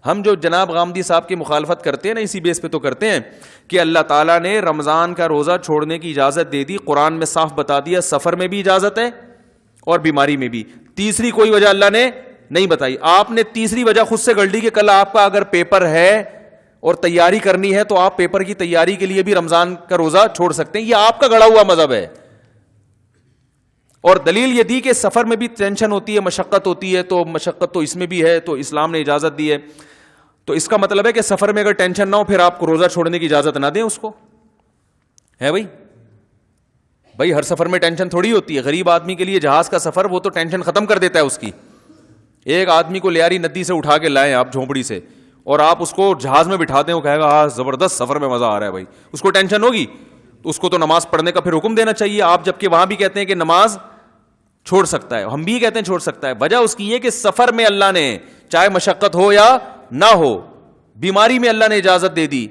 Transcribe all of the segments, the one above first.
ہم جو جناب غامدی صاحب کی مخالفت کرتے ہیں نا اسی بیس پہ تو کرتے ہیں کہ اللہ تعالیٰ نے رمضان کا روزہ چھوڑنے کی اجازت دے دی, قرآن میں صاف بتا دیا سفر میں بھی اجازت ہے اور بیماری میں بھی. تیسری کوئی وجہ اللہ نے نہیں بتائی. آپ نے تیسری وجہ خود سے گڑ لی کہ کل آپ کا اگر پیپر ہے اور تیاری کرنی ہے تو آپ پیپر کی تیاری کے لیے بھی رمضان کا روزہ چھوڑ سکتے ہیں. یہ آپ کا گڑا ہوا مذہب ہے. اور دلیل یہ دی کہ سفر میں بھی ٹینشن ہوتی ہے, مشقت ہوتی ہے, تو مشقت تو اس میں بھی ہے, تو اسلام نے اجازت دی ہے. تو اس کا مطلب ہے کہ سفر میں اگر ٹینشن نہ ہو پھر آپ کو روزہ چھوڑنے کی اجازت نہ دیں اس کو, ہے بھائی ہر سفر میں ٹینشن تھوڑی ہوتی ہے. غریب آدمی کے لیے جہاز کا سفر وہ تو ٹینشن ختم کر دیتا ہے اس کی. ایک آدمی کو لیاری ندی سے اٹھا کے لائیں آپ جھونپڑی سے, اور آپ اس کو جہاز میں بٹھا دیں, وہ کہے گا ہاں زبردست سفر میں مزہ آ رہا ہے بھائی, اس کو ٹینشن ہوگی. تو اس کو تو نماز پڑھنے کا پھر حکم دینا چاہیے. آپ جبکہ وہاں بھی کہتے ہیں کہ نماز چھوڑ سکتا ہے, ہم بھی کہتے ہیں چھوڑ سکتا ہے. وجہ اس کی یہ کہ سفر میں اللہ نے چاہے مشقت ہو یا نہ ہو, بیماری میں اللہ نے اجازت دے دی.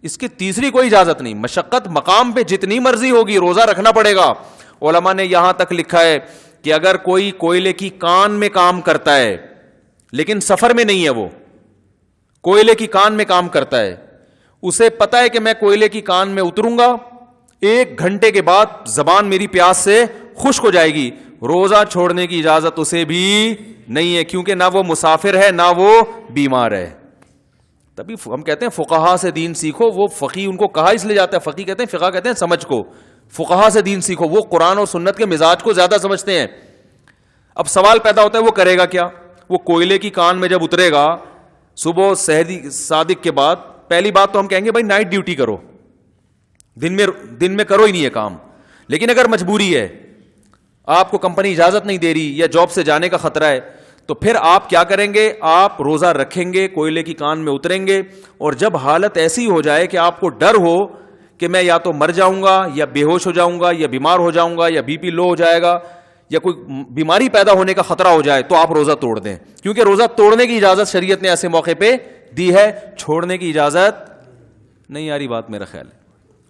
اس کی تیسری کوئی اجازت نہیں. مشقت مقام پہ جتنی مرضی ہوگی روزہ رکھنا پڑے گا. علماء نے یہاں تک لکھا ہے کہ اگر کوئی کوئلے کی کان میں کام کرتا ہے لیکن سفر میں نہیں ہے, وہ کوئلے کی کان میں کام کرتا ہے, اسے پتا ہے کہ میں کوئلے کی کان میں اتروں گا 1 گھنٹے کے بعد زبان میری پیاس سے خشک ہو جائے گی, روزہ چھوڑنے کی اجازت اسے بھی نہیں ہے, کیونکہ نہ وہ مسافر ہے نہ وہ بیمار ہے. تبھی ہم کہتے ہیں فقہا سے دین سیکھو. وہ فقی ان کو کہا اس لیے جاتا ہے, فقی کہتے ہیں, فقہ کہتے ہیں سمجھ کو, فقہا سے دین سیکھو. وہ قرآن اور سنت کے مزاج کو زیادہ سمجھتے ہیں. اب سوال پیدا ہوتا ہے وہ کرے گا کیا؟ وہ کوئلے کی کان میں جب اترے گا صبح صادق کے بعد, پہلی بات تو ہم کہیں گے بھائی نائٹ ڈیوٹی کرو, دن میں کرو ہی نہیں ہے کام. لیکن اگر مجبوری ہے, آپ کو کمپنی اجازت نہیں دے رہی یا جاب سے جانے کا خطرہ ہے, تو پھر آپ کیا کریں گے؟ آپ روزہ رکھیں گے, کوئلے کی کان میں اتریں گے, اور جب حالت ایسی ہو جائے کہ آپ کو ڈر ہو کہ میں یا تو مر جاؤں گا یا بے ہوش ہو جاؤں گا یا بیمار ہو جاؤں گا یا بی پی لو ہو جائے گا یا کوئی بیماری پیدا ہونے کا خطرہ ہو جائے, تو آپ روزہ توڑ دیں. کیونکہ روزہ توڑنے کی اجازت شریعت نے ایسے موقع پہ دی ہے, چھوڑنے کی اجازت نہیں. آ رہی بات میرا خیال ہے.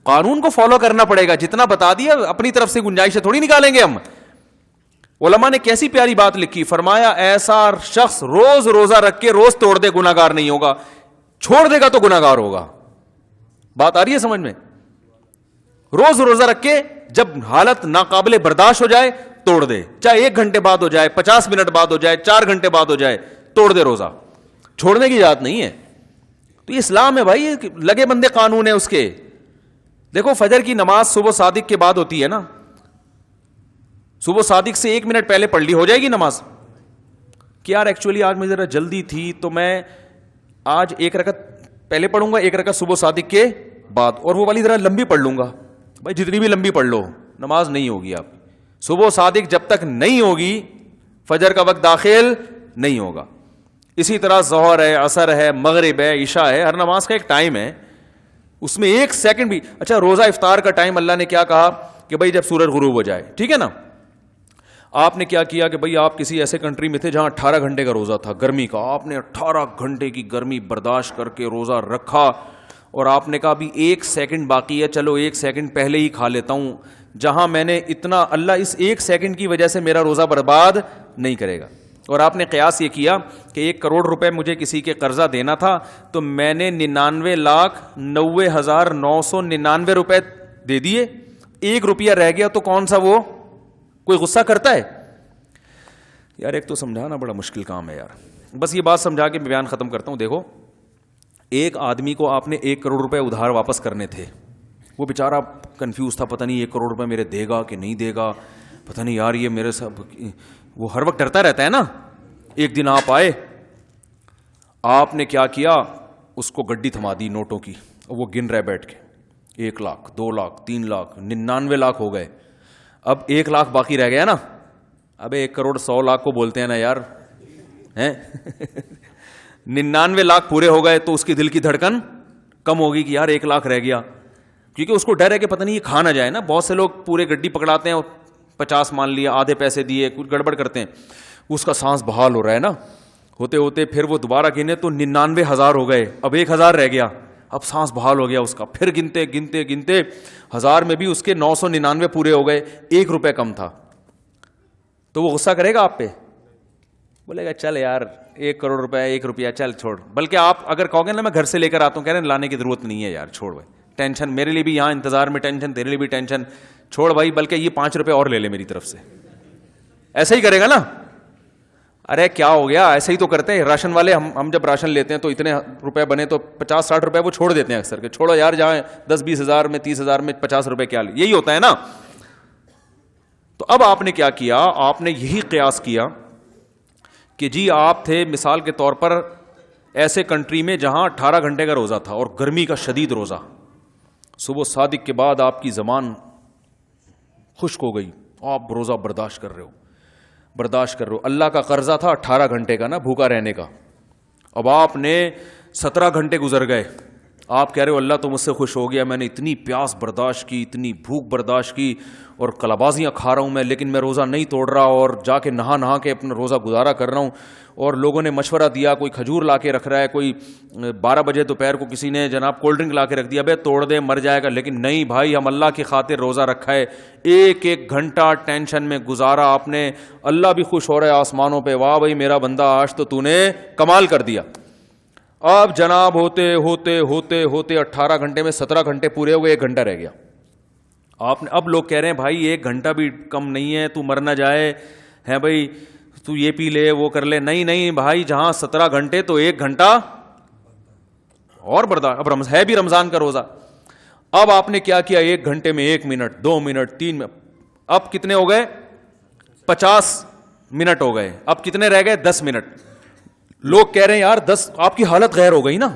قانون کو فالو کرنا پڑے گا, جتنا بتا دیا اپنی طرف سے گنجائشیں تھوڑی نکالیں گے ہم. علماء نے کیسی پیاری بات لکھی, فرمایا ایسا شخص روز روزہ رکھ کے روز توڑ دے گناہگار نہیں ہوگا, چھوڑ دے گا تو گناہگار ہوگا. بات آ رہی ہے سمجھ میں؟ روز روزہ رکھ کے جب حالت ناقابل برداشت ہو جائے توڑ دے, چاہے 1 گھنٹے بعد ہو جائے, 50 منٹ بعد ہو جائے, 4 گھنٹے بعد ہو جائے, توڑ دے روزہ. چھوڑنے کی اجازت نہیں ہے. تو یہ اسلام ہے بھائی, لگے بندے قانون ہے اس کے. دیکھو فجر کی نماز صبح صادق کے بعد ہوتی ہے نا, صبح صادق سے 1 منٹ پہلے پڑھ لی ہو جائے گی نماز. کہ یار ایکچولی آج مجھے ذرا جلدی تھی تو میں آج 1 رکعت پہلے پڑھوں گا, 1 رکعت صبح صادق کے بعد, اور وہ والی ذرا لمبی پڑھ لوں گا. بھائی جتنی بھی لمبی پڑھ لو نماز نہیں ہوگی. آپ صبح صادق جب تک نہیں ہوگی فجر کا وقت داخل نہیں ہوگا. اسی طرح ظہر ہے, عصر ہے, مغرب ہے, عشاء ہے, ہر نماز کا ایک ٹائم ہے, اس میں 1 سیکنڈ بھی. اچھا روزہ افطار کا ٹائم اللہ نے کیا کہا کہ بھائی جب سورج غروب ہو جائے, ٹھیک ہے نا. آپ نے کیا کیا کہ بھئی آپ کسی ایسے کنٹری میں تھے جہاں 18 گھنٹے کا روزہ تھا گرمی کا, آپ نے 18 گھنٹے کی گرمی برداشت کر کے روزہ رکھا, اور آپ نے کہا ابھی 1 سیکنڈ باقی ہے, چلو 1 سیکنڈ پہلے ہی کھا لیتا ہوں, جہاں میں نے اتنا, اللہ اس 1 سیکنڈ کی وجہ سے میرا روزہ برباد نہیں کرے گا. اور آپ نے قیاس یہ کیا کہ 1 کروڑ روپے مجھے کسی کے قرضہ دینا تھا, تو میں نے 99,90,999 روپے دے دیے, 1 روپیہ رہ گیا, تو کون سا وہ کوئی غصہ کرتا ہے یار؟ ایک تو سمجھانا بڑا مشکل کام ہے یار. بس یہ بات سمجھا کے میں بیان ختم کرتا ہوں. دیکھو ایک آدمی کو آپ نے 1 کروڑ روپے ادھار واپس کرنے تھے, وہ بیچارہ کنفیوز تھا, پتہ نہیں 1 کروڑ روپے میرے دے گا کہ نہیں دے گا, پتہ نہیں یار یہ میرے ساتھ, وہ ہر وقت ڈرتا رہتا ہے نا. ایک دن آپ آئے, آپ نے کیا کیا, اس کو گڈی تھما دی نوٹوں کی, وہ گن رہے بیٹھ کے, 1 لاکھ 2 لاکھ 3 لاکھ 99 لاکھ ہو گئے. اب 1 لاکھ باقی رہ گیا نا. ابے 1 کروڑ 100 لاکھ کو بولتے ہیں نا یار, ہیں 99 لاکھ پورے ہو گئے, تو اس کی دل کی دھڑکن کم ہوگی کہ یار 1 لاکھ رہ گیا, کیونکہ اس کو ڈر ہے کہ پتہ نہیں یہ کھا نہ جائے نا. بہت سے لوگ پورے گڈی پکڑاتے ہیں اور 50 مان لیا, آدھے پیسے دیے, کچھ گڑبڑ کرتے ہیں, اس کا سانس بحال ہو رہا ہے نا. ہوتے ہوتے پھر وہ دوبارہ گنے تو 99,000 ہو گئے, اب 1,000 رہ گیا, اب سانس بحال ہو گیا اس کا. پھر گنتے گنتے گنتے 1000 میں بھی اس کے 999 پورے ہو گئے, 1 روپے کم تھا. تو وہ غصہ کرے گا آپ پہ, بولے گا چل یار 1 کروڑ روپے 1 روپیہ چل چھوڑ. بلکہ آپ اگر کہو گے نا میں گھر سے لے کر آتا ہوں, کہہ رہے ہیں لانے کی ضرورت نہیں ہے یار, چھوڑ بھائی, ٹینشن میرے لیے بھی یہاں انتظار میں ٹینشن, تیرے لیے بھی ٹینشن, چھوڑ بھائی, بلکہ یہ 5 روپے اور لے لے میری طرف سے. ایسا ہی کرے گا نا. ارے کیا ہو گیا, ایسا ہی تو کرتے ہیں راشن والے. ہم جب راشن لیتے ہیں تو اتنے روپے بنے تو 50-60 روپے وہ چھوڑ دیتے ہیں اکثر, کہ چھوڑو یار, جہاں 10-20 ہزار میں 30 ہزار میں 50 روپے کیا, یہی ہوتا ہے نا. تو اب آپ نے کیا کیا, آپ نے یہی قیاس کیا کہ جی آپ تھے مثال کے طور پر ایسے کنٹری میں جہاں 18 گھنٹے کا روزہ تھا اور گرمی کا شدید روزہ, صبح صادق کے بعد آپ کی زبان خشک ہو گئی, آپ روزہ برداشت کر رہے ہو. اللہ کا قرضہ تھا 18 گھنٹے کا نا بھوکا رہنے کا. اب آپ نے 17 گھنٹے گزر گئے, آپ کہہ رہے ہو اللہ تو مجھ سے خوش ہو گیا, میں نے اتنی پیاس برداشت کی, اتنی بھوک برداشت کی, اور کلابازیاں کھا رہا ہوں میں, لیکن میں روزہ نہیں توڑ رہا, اور جا کے نہا کے اپنا روزہ گزارا کر رہا ہوں. اور لوگوں نے مشورہ دیا, کوئی کھجور لا کے رکھ رہا ہے, کوئی 12 بجے دوپہر کو کسی نے جناب کولڈ ڈرنک لا کے رکھ دیا, بھائی توڑ دے مر جائے گا, لیکن نہیں بھائی, ہم اللہ کی خاطر روزہ رکھا ہے. 1 گھنٹہ ٹینشن میں گزارا آپ نے, اللہ بھی خوش ہو رہا ہے آسمانوں پہ, واہ بھائی میرا بندہ آج تو نے کمال کر دیا. اب جناب ہوتے ہوتے ہوتے ہوتے 18 گھنٹے میں 17 گھنٹے پورے ہو گئے, 1 گھنٹہ رہ گیا. آپ نے, اب لوگ کہہ رہے ہیں بھائی 1 گھنٹہ بھی کم نہیں ہے, تو مر نہ جائے ہے بھائی, تو یہ پی لے وہ کر لے. نہیں بھائی, جہاں 17 گھنٹے تو 1 گھنٹہ اور برداشت. اب ہے بھی رمضان کا روزہ. اب آپ نے کیا کیا, 1 گھنٹے میں 1 منٹ 2 منٹ 3 منٹ, اب کتنے ہو گئے, 50 منٹ ہو گئے. اب کتنے رہ گئے, 10 منٹ. لوگ کہہ رہے ہیں یار 10, آپ کی حالت غیر ہو گئی نا,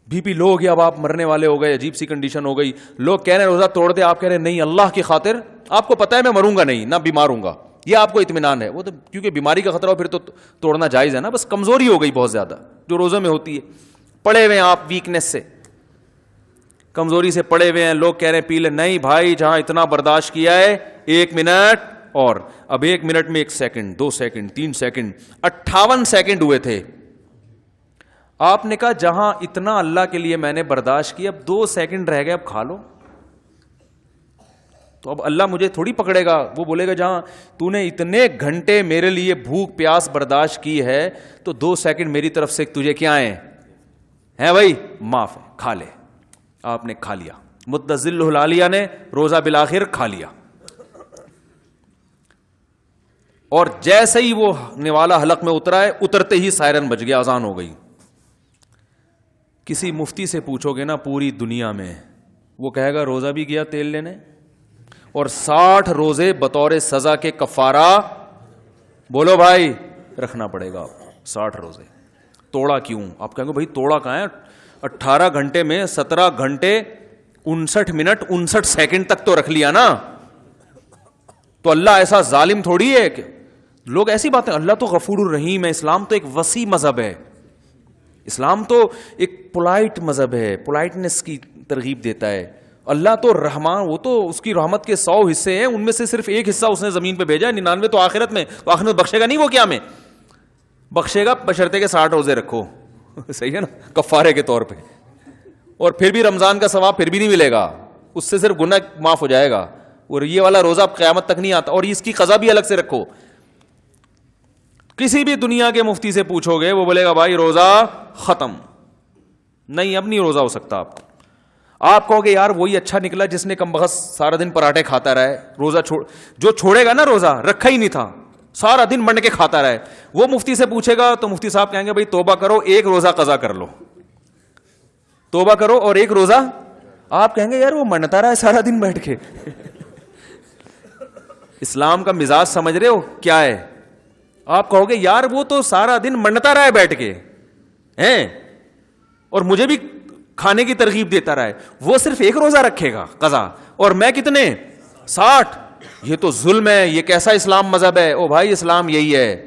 بی پی لو ہو گیا, اب آپ مرنے والے ہو گئے, عجیب سی کنڈیشن ہو گئی. لوگ کہہ رہے ہیں روزہ توڑ دے, آپ کہہ رہے ہیں نہیں اللہ کی خاطر, آپ کو پتا ہے میں مروں گا نہیں, نہ بیمار ہوں گا, یہ آپ کو اطمینان ہے. وہ تو کیونکہ بیماری کا خطرہ ہو پھر تو توڑنا جائز ہے نا, بس کمزوری ہو گئی بہت زیادہ جو روزوں میں ہوتی ہے. پڑے ہوئے ہیں آپ ویکنیس سے, کمزوری سے پڑے ہوئے ہیں. لوگ کہہ رہے ہیں پی لے, نہیں بھائی جہاں اتنا برداشت کیا ہے 1 منٹ اور. اب 1 منٹ میں 1 سیکنڈ 2 سیکنڈ 3 سیکنڈ 58 سیکنڈ ہوئے تھے. آپ نے کہا جہاں اتنا اللہ کے لیے میں نے برداشت کیا, اب 2 سیکنڈ رہ گئے, اب کھا لو. تو اب اللہ مجھے تھوڑی پکڑے گا, وہ بولے گا جہاں تو نے اتنے گھنٹے میرے لیے بھوک پیاس برداشت کی ہے تو 2 سیکنڈ میری طرف سے تجھے کیا ہیں بھائی, معاف ہے, کھا لے. آپ نے کھا لیا, متذل العالیہ نے روزہ بالآخر کھا لیا. اور جیسے ہی وہ نوالا حلق میں اترا ہے, اترتے ہی سائرن بج گیا, اذان ہو گئی. کسی مفتی سے پوچھو گے نا پوری دنیا میں, وہ کہے گا روزہ بھی گیا تیل لینے, اور 60 روزے بطور سزا کے کفارہ, بولو بھائی رکھنا پڑے گا. 60 روزے توڑا کیوں, آپ کہیں گے بھائی توڑا کہاں ہے, 18 گھنٹے میں 17 گھنٹے 59 منٹ 59 سیکنڈ تک تو رکھ لیا نا. تو اللہ ایسا ظالم تھوڑی ہے کہ لوگ ایسی باتیں, اللہ تو غفور الرحیم ہے. اسلام تو ایک وسیع مذہب ہے, اسلام تو ایک پولائٹ مذہب ہے, پولائٹنس کی ترغیب دیتا ہے. اللہ تو رحمان, وہ تو اس کی رحمت کے 100 حصے ہیں, ان میں سے صرف 1 حصہ اس نے زمین پہ بھیجا ہے, 99 تو آخرت میں. تو آخرت میں بخشے گا نہیں, وہ کیا میں بخشے گا بشرطے کے 60 روزے رکھو. صحیح ہے نا, کفارے کے طور پہ. اور پھر بھی رمضان کا ثواب پھر بھی نہیں ملے گا, اس سے صرف گناہ معاف ہو جائے گا. اور یہ والا روزہ قیامت تک نہیں آتا, اور اس کی قضا بھی الگ سے رکھو. کسی بھی دنیا کے مفتی سے پوچھو گے, وہ بولے گا بھائی روزہ ختم, نہیں اب نہیں روزہ ہو سکتا. آپ کہو گے یار وہی اچھا نکلا جس نے کم بخت سارا دن پراٹھے کھاتا رہے, روزہ جو چھوڑے گا نا روزہ رکھا ہی نہیں تھا, سارا دن بن کے کھاتا رہے, وہ مفتی سے پوچھے گا تو مفتی صاحب کہیں گے بھائی توبہ کرو, 1 روزہ قضا کر لو, توبہ کرو اور 1 روزہ. آپ کہیں گے یار وہ منتا رہا ہے سارا دن بیٹھ کے. اسلام کا مزاج سمجھ رہے ہو کیا ہے؟ آپ کہو گے یار وہ تو سارا دن منتا رہا ہے بیٹھ کے ہیں, اور مجھے بھی کھانے کی ترغیب دیتا رہا ہے, وہ صرف 1 روزہ رکھے گا قضا, اور میں کتنے 60. یہ تو ظلم ہے, یہ کیسا اسلام مذہب ہے؟ او بھائی اسلام یہی ہے,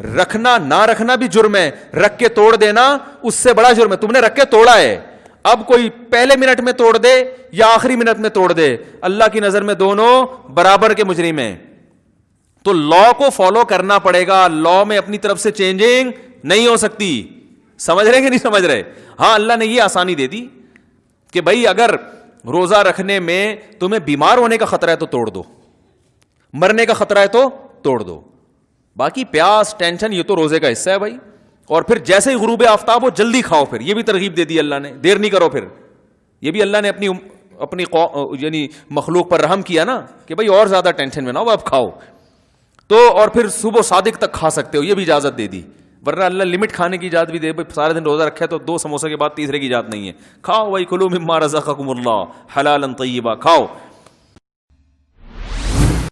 رکھنا نہ رکھنا بھی جرم ہے, رکھ کے توڑ دینا اس سے بڑا جرم ہے. تم نے رکھ کے توڑا ہے, اب کوئی پہلے منٹ میں توڑ دے یا آخری منٹ میں توڑ دے, اللہ کی نظر میں دونوں برابر کے مجرم ہیں. تو لا کو فالو کرنا پڑے گا, لا میں اپنی طرف سے چینجنگ نہیں ہو سکتی. سمجھ رہے کہ نہیں سمجھ رہے؟ ہاں اللہ نے یہ آسانی دے دی کہ بھائی اگر روزہ رکھنے میں تمہیں بیمار ہونے کا خطرہ ہے تو توڑ دو, مرنے کا خطرہ ہے تو توڑ دو, باقی پیاس ٹینشن یہ تو روزے کا حصہ ہے بھائی. اور پھر جیسے ہی غروب آفتاب ہو جلدی کھاؤ، پھر یہ بھی ترغیب دے دی اللہ نے، دیر نہیں کرو. پھر یہ بھی اللہ نے اپنی یعنی مخلوق پر رحم کیا نا کہ بھائی اور زیادہ ٹینشن میں نہ ہو، اب کھاؤ. تو اور پھر صبح صادق تک کھا سکتے ہو، یہ بھی اجازت دے دی. ورنہ اللہ لمٹ کھانے کی اجازت بھی دے، بھائی سارے دن روزہ رکھا ہے تو 2 سموسے کے بعد تیسرے کی اجازت نہیں ہے. کھاؤ بھائی، کلوا مما رزقکم اللہ حلالا طیبا، کھاؤ.